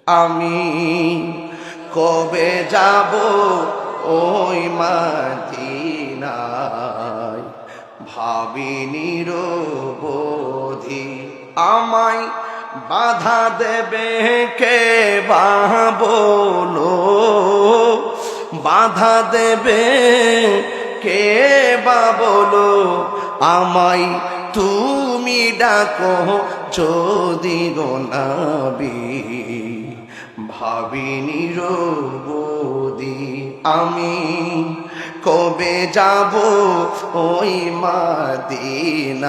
আমি কবে যাব ওই মদিনায়, ভাবি নিরবধি আমায় বাধা দেবে কে বা বলো, বাধা দেবে কে বা বলো, আমায় তুমি ডাকো যদি গো নবী, ভাবি নিরবধি আমি কবে যাব ওই মদিনায়,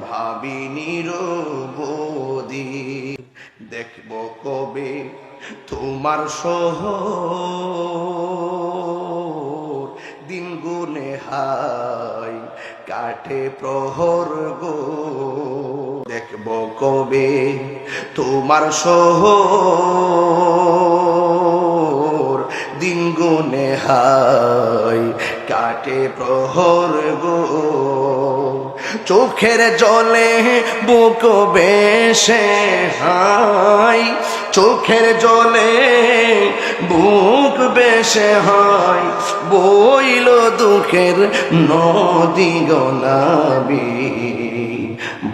ভাবি নিরবধি দেখব কবে তোমার শহর, দিন গুনে হায় কাটে প্রহর গো, দেখব কবে তোমার শহর, দিন গুনে হায় কাটে প্রহর গো, চোখের জলে বুক বেশে হায়, চোখের জলে বুক বেশে হয়, বইল দুঃখের নদী গো নবী,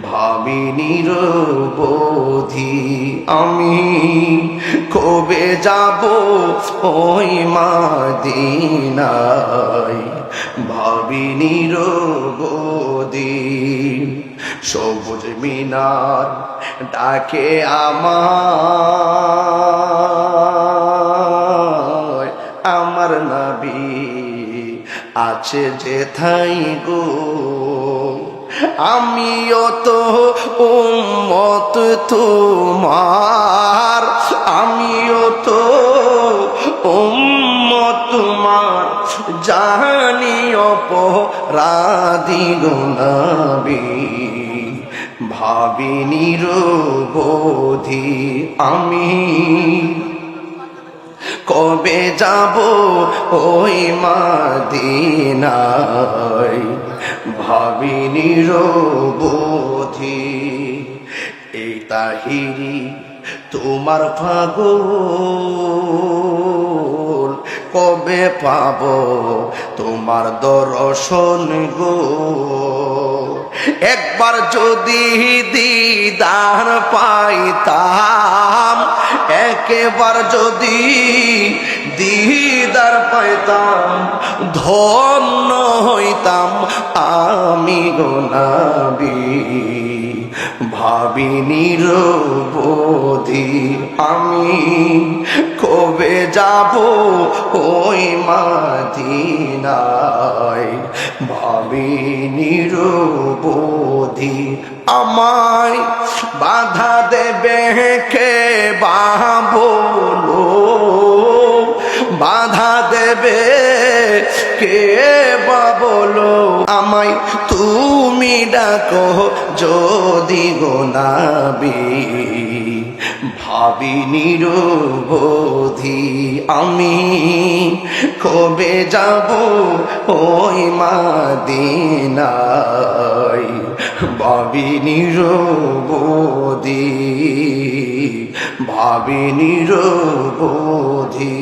ভাবি নিরবধি আমি কবে যাব ওই মদিনায়, ভাবি নিরবধি সবুজ মিনার ডাকে আমায়, আমার নবী আছে যেথায় গো, আমিও তো উম্মত তোমার, আমিও তো উম্মত তোমার, জানি অপরাধী গো নবী, ভাবি নিরবধি আমি কবে যাব ওই মদিনায়, ভাবি নিরবধি এই তাহিরি তোমার পাগল, কবে পাব তোমার দর্শন গো, একবার যদি দিদার পাইতাম, একবার যদি দিদার পাইতাম, ধন্য হইতাম আমি গো নবী, ভাবি নিরবধি আমি কবে যাব ওই মদিনায়, ভাবি নিরবধি আমায় বাধা দেবে কে বা বলো, বাধা দেবে কে বা বলো, আমায় তুমি ডাকো যদি গো নবী, ভাবি নিরবধি আমি কবে যাব ওই মদিনায়, ভাবি নিরবধি, ভাবি নিরবধি।